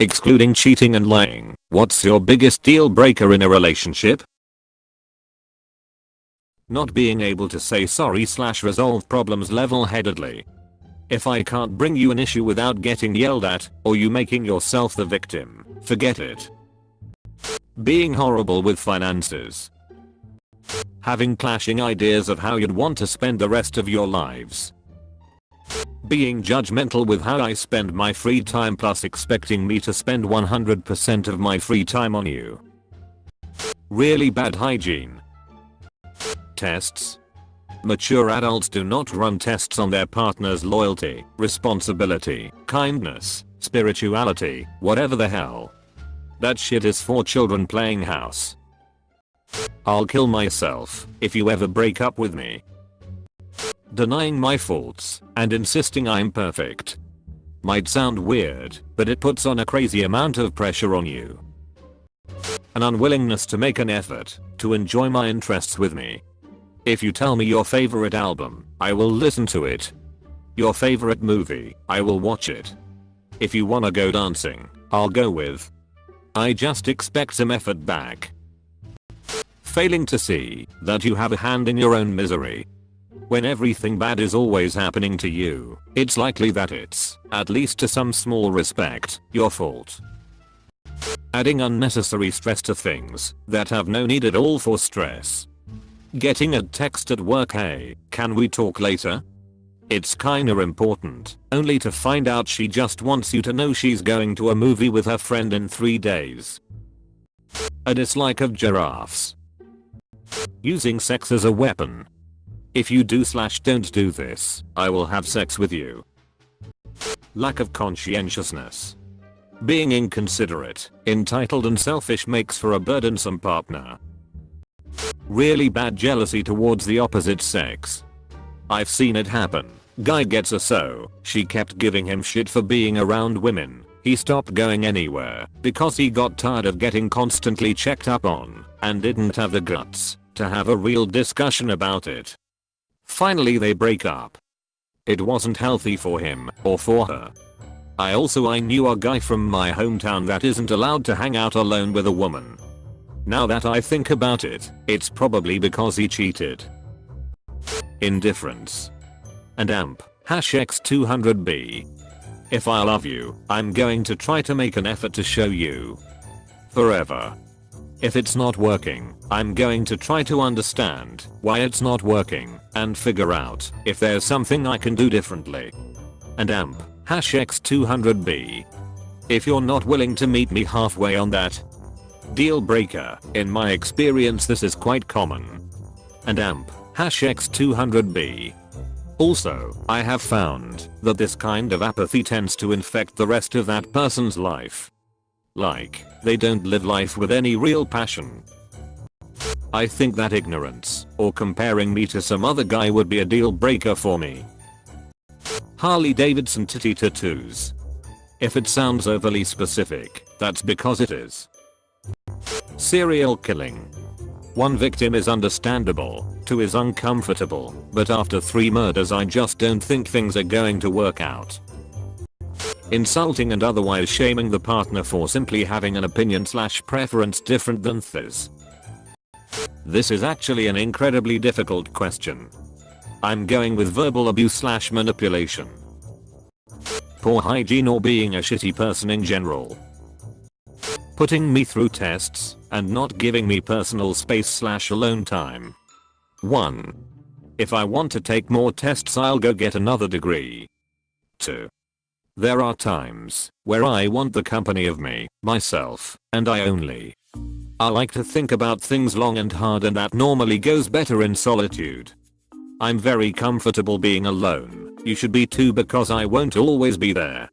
Excluding cheating and lying, what's your biggest deal breaker in a relationship? Not being able to say sorry / resolve problems level-headedly. If I can't bring you an issue without getting yelled at, or you making yourself the victim, forget it. Being horrible with finances. Having clashing ideas of how you'd want to spend the rest of your lives. Being judgmental with how I spend my free time plus expecting me to spend 100% of my free time on you. Really bad hygiene. Tests. Mature adults do not run tests on their partner's loyalty, responsibility, kindness, spirituality, whatever the hell. That shit is for children playing house. I'll kill myself if you ever break up with me. Denying my faults and insisting I'm perfect. Might sound weird, but it puts on a crazy amount of pressure on you. An unwillingness to make an effort to enjoy my interests with me. If you tell me your favorite album, I will listen to it. Your favorite movie, I will watch it. If you wanna go dancing, I'll go with. I just expect some effort back. Failing to see that you have a hand in your own misery. When everything bad is always happening to you, it's likely that it's, at least to some small respect, your fault. Adding unnecessary stress to things that have no need at all for stress. Getting a text at work, hey, can we talk later? It's kinda important, only to find out she just wants you to know she's going to a movie with her friend in 3 days. A dislike of giraffes. Using sex as a weapon. If you do / don't do this, I will have sex with you. Lack of conscientiousness. Being inconsiderate, entitled and selfish makes for a burdensome partner. Really bad jealousy towards the opposite sex. I've seen it happen. Guy gets a so, she kept giving him shit for being around women. He stopped going anywhere because he got tired of getting constantly checked up on and didn't have the guts to have a real discussion about it. Finally they break up. It wasn't healthy for him or for her. I knew a guy from my hometown that isn't allowed to hang out alone with a woman. Now that I think about it, it's probably because he cheated. Indifference. And amp, #X200B. If I love you, I'm going to try to make an effort to show you. Forever. If it's not working, I'm going to try to understand why it's not working and figure out if there's something I can do differently. And amp, #X200B. If you're not willing to meet me halfway on that deal breaker, in my experience this is quite common. And amp, #X200B. Also, I have found that this kind of apathy tends to infect the rest of that person's life. Like, they don't live life with any real passion. I think that ignorance, or comparing me to some other guy would be a deal breaker for me. Harley Davidson titty tattoos. If it sounds overly specific, that's because it is. Serial killing. 1 victim is understandable, 2 is uncomfortable, but after 3 murders I just don't think things are going to work out. Insulting and otherwise shaming the partner for simply having an opinion / preference different than theirs. This is actually an incredibly difficult question. I'm going with verbal abuse / manipulation. Poor hygiene or being a shitty person in general. Putting me through tests and not giving me personal space / alone time. 1. If I want to take more tests I'll go get another degree. 2. There are times where I want the company of me, myself, and I only. I like to think about things long and hard and that normally goes better in solitude. I'm very comfortable being alone, you should be too because I won't always be there.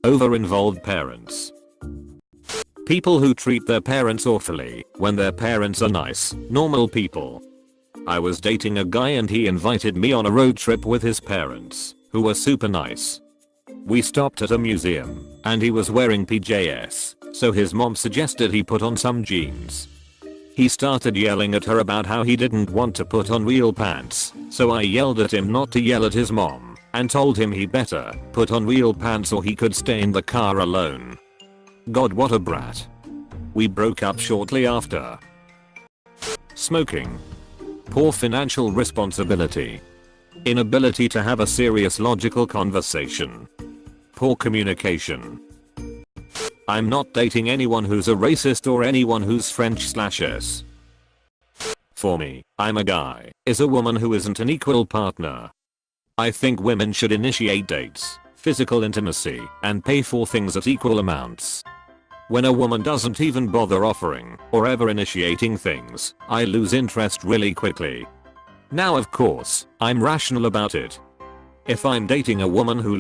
Overinvolved parents. People who treat their parents awfully when their parents are nice, normal people. I was dating a guy and he invited me on a road trip with his parents, who were super nice. We stopped at a museum, and he was wearing PJs, so his mom suggested he put on some jeans. He started yelling at her about how he didn't want to put on real pants, so I yelled at him not to yell at his mom, and told him he better put on wheel pants or he could stay in the car alone. God, what a brat. We broke up shortly after. Smoking. Poor financial responsibility. Inability to have a serious logical conversation. Poor communication. I'm not dating anyone who's a racist or anyone who's French/S. For me, I'm a guy, is a woman who isn't an equal partner. I think women should initiate dates, physical intimacy, and pay for things at equal amounts. When a woman doesn't even bother offering or ever initiating things, I lose interest really quickly. Now of course, I'm rational about it. If I'm dating a woman who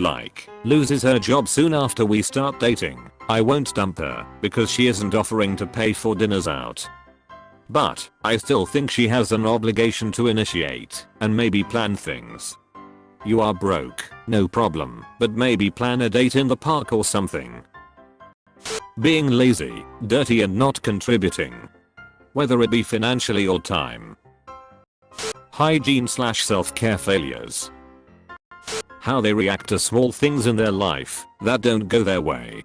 loses her job soon after we start dating, I won't dump her because she isn't offering to pay for dinners out. But I still think she has an obligation to initiate and maybe plan things. You are broke, no problem, but maybe plan a date in the park or something. Being lazy, dirty and not contributing. Whether it be financially or time. Hygiene/self-care failures. How they react to small things in their life that don't go their way.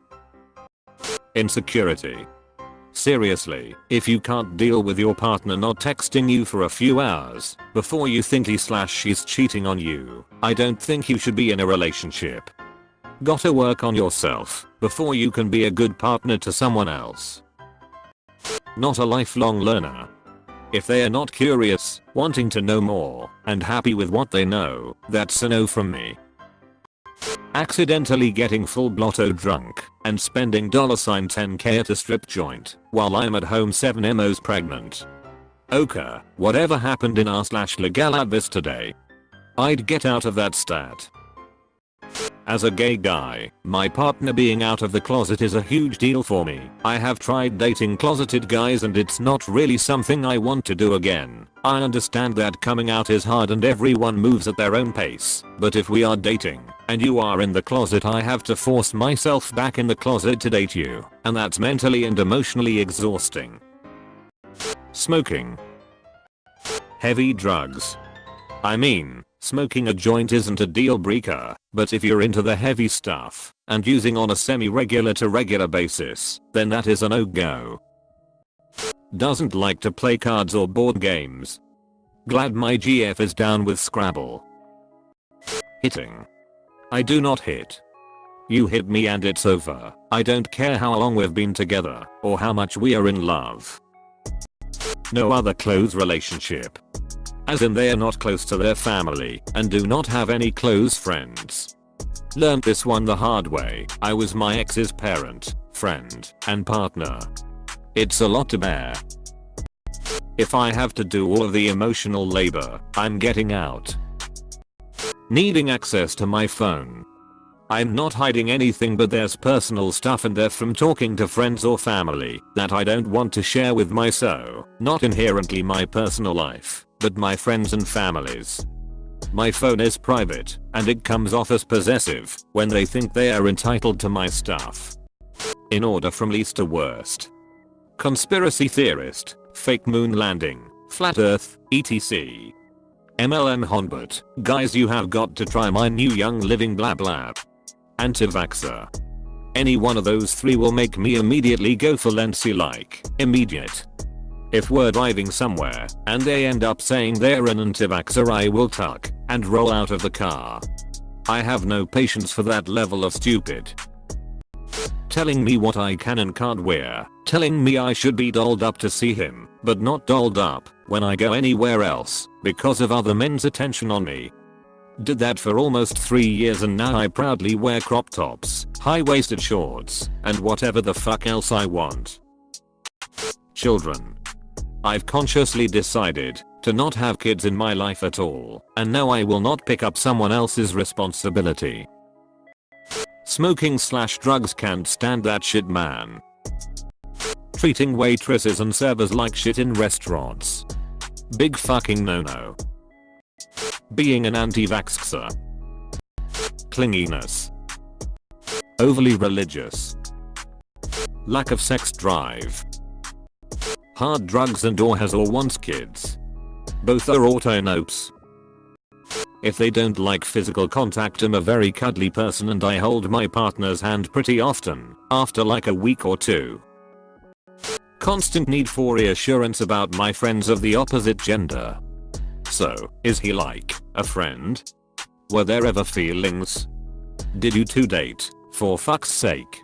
Insecurity. Seriously, if you can't deal with your partner not texting you for a few hours before you think he/she's cheating on you, I don't think you should be in a relationship. Gotta work on yourself before you can be a good partner to someone else. Not a lifelong learner. If they are not curious, wanting to know more, and happy with what they know, that's a no from me. Accidentally getting full blotto drunk and spending $10k at a strip joint while I'm at home 7 MOs pregnant. Okay, whatever happened in r/legal advice today? I'd get out of that stat. As a gay guy, my partner being out of the closet is a huge deal for me. I have tried dating closeted guys and it's not really something I want to do again. I understand that coming out is hard and everyone moves at their own pace, but if we are dating and you are in the closet, I have to force myself back in the closet to date you, and that's mentally and emotionally exhausting. Smoking. Heavy drugs. I mean, smoking a joint isn't a deal breaker, but if you're into the heavy stuff and using on a semi-regular to regular basis, then that is a no-go. Doesn't like to play cards or board games. Glad my GF is down with Scrabble. Hitting. I do not hit. You hit me and it's over. I don't care how long we've been together or how much we are in love. No other close relationship. As in they are not close to their family and do not have any close friends. Learned this one the hard way. I was my ex's parent, friend, and partner. It's a lot to bear. If I have to do all of the emotional labor, I'm getting out. Needing access to my phone. I'm not hiding anything, but there's personal stuff in there from talking to friends or family that I don't want to share with not inherently my personal life, but my friends and families. My phone is private, and it comes off as possessive when they think they are entitled to my stuff. In order from least to worst. Conspiracy theorist, fake moon landing, flat earth, etc. MLM Honbert, guys you have got to try my new young living blah blah. Anti-vaxxer. Any one of those three will make me immediately go for Lency like immediate. If we're driving somewhere and they end up saying they're an anti-vaxxer, I will tuck and roll out of the car. I have no patience for that level of stupid. Telling me what I can and can't wear, telling me I should be dolled up to see him, but not dolled up when I go anywhere else because of other men's attention on me. Did that for almost 3 years and now I proudly wear crop tops, high-waisted shorts, and whatever the fuck else I want. Children. I've consciously decided to not have kids in my life at all, and now I will not pick up someone else's responsibility. Smoking/drugs, can't stand that shit, man. Treating waitresses and servers like shit in restaurants. Big fucking no-no. Being an anti-vaxxer. Clinginess. Overly religious. Lack of sex drive. Hard drugs and or has or wants kids. Both are auto-nopes. If they don't like physical contact, I'm a very cuddly person and I hold my partner's hand pretty often, after like a week or two. Constant need for reassurance about my friends of the opposite gender. So, is he like a friend? Were there ever feelings? Did you two date, for fuck's sake?